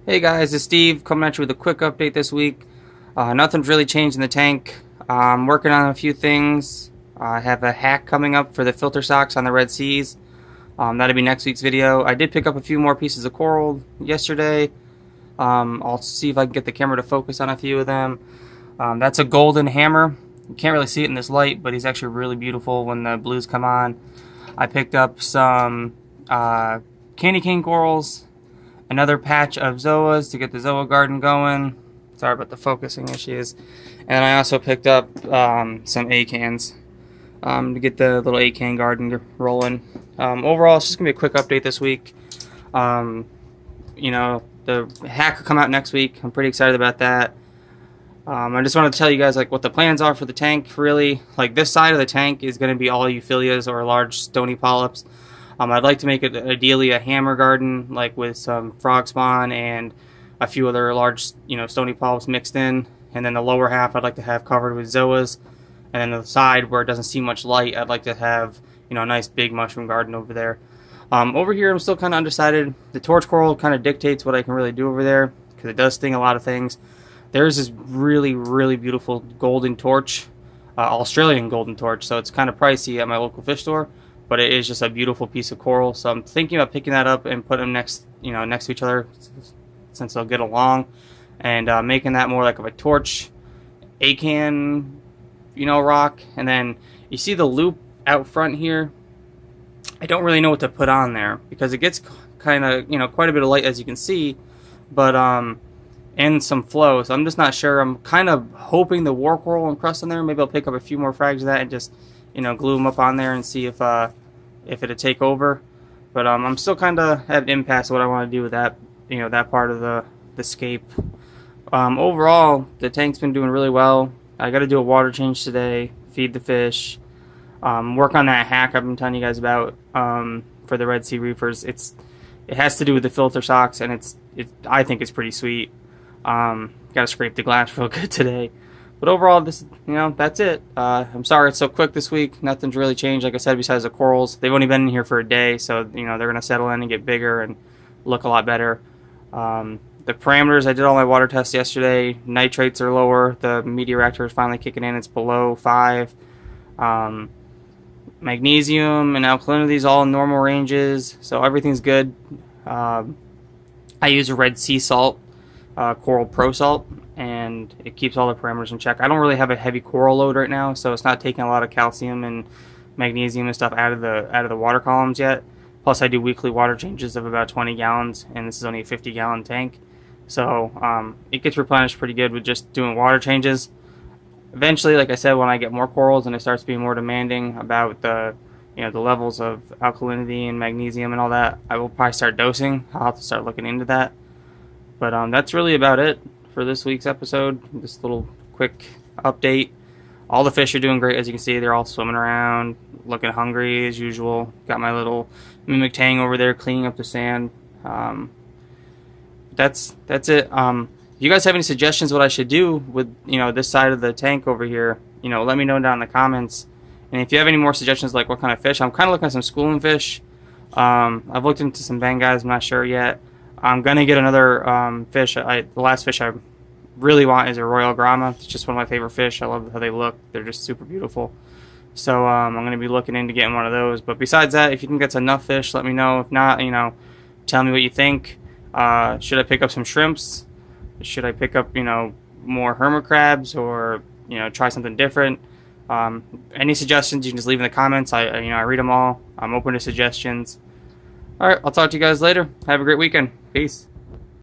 Hey guys, it's Steve coming at you with a quick update this week. Nothing's really changed in the tank. I'm working on a few things. I have a hack coming up for the filter socks on the Red Seas. That'll be next week's video. I did pick up a few more pieces of coral yesterday. I'll see if I can get the camera to focus on a few of them. That's a golden hammer. You can't really see it in this light, but he's actually really beautiful when the blues come on. I picked up some candy cane corals, another patch of zoas to get the zoa garden going. Sorry about the focusing issues. And I also picked up some A-cans to get the little A-can garden rolling. Overall, it's just going to be a quick update this week. You know, the hack will come out next week. I'm pretty excited about that. I just wanted to tell you guys like what the plans are for the tank. Really, like this side of the tank is going to be all euphyllias or large stony polyps. I'd like to make it ideally a hammer garden, like with some frog spawn and a few other large, stony polyps mixed in. And then the lower half I'd like to have covered with zoas. And then the side where it doesn't see much light, I'd like to have, a nice big mushroom garden over there. Over here, I'm still kind of undecided. The torch coral kind of dictates what I can really do over there because it does sting a lot of things. There's this really, really beautiful golden torch, Australian golden torch. So it's kind of pricey at my local fish store. But it is just a beautiful piece of coral, so I'm thinking about picking that up and putting them next to each other, since they'll get along, and making that more like a torch, A-can, rock. And then you see the loop out front here. I don't really know what to put on there because it gets kind of quite a bit of light, as you can see, but and some flow. So I'm just not sure. I'm kind of hoping the war coral and crust on there. Maybe I'll pick up a few more frags of that and just glue them up on there and see if it'll take over. But I'm still kind of at an impasse of what I want to do with that, that part of the scape. Overall, the tank's been doing really well. I got to do a water change today, feed the fish, work on that hack I've been telling you guys about for the Redsea Reefers. It has to do with the filter socks, and I think it's pretty sweet. Got to scrape the glass real good today. But overall, that's it. I'm sorry it's so quick this week. Nothing's really changed, like I said, besides the corals. They've only been in here for a day, so they're going to settle in and get bigger and look a lot better. The parameters, I did all my water tests yesterday. Nitrates are lower. The media reactor is finally kicking in. It's below 5. Magnesium and alkalinity is all in normal ranges, so everything's good. I use a red sea salt, Coral Pro Salt, and it keeps all the parameters in check. I don't really have a heavy coral load right now, so it's not taking a lot of calcium and magnesium and stuff out of the water columns yet. Plus, I do weekly water changes of about 20 gallons, and this is only a 50-gallon tank, so it gets replenished pretty good with just doing water changes. Eventually, like I said, when I get more corals and it starts being more demanding about the the levels of alkalinity and magnesium and all that, I will probably start dosing. I'll have to start looking into that. But that's really about it for this week's episode. This little quick update. All the fish are doing great, as you can see. They're all swimming around, looking hungry as usual. Got my little mimic tang over there cleaning up the sand. That's it. If you guys have any suggestions what I should do with this side of the tank over here, let me know down in the comments. And if you have any more suggestions, like what kind of fish, I'm kind of looking at some schooling fish. I've looked into some banguys. I'm not sure yet. I'm gonna get another fish. The last fish I really want is a Royal Grama. It's just one of my favorite fish. I love how they look. They're just super beautiful. So I'm gonna be looking into getting one of those. But besides that, if you think that's enough fish, let me know. If not, tell me what you think. Should I pick up some shrimps? Should I pick up more hermit crabs, or try something different? Any suggestions you can just leave in the comments. I read them all. I'm open to suggestions. Alright, I'll talk to you guys later. Have a great weekend. Peace.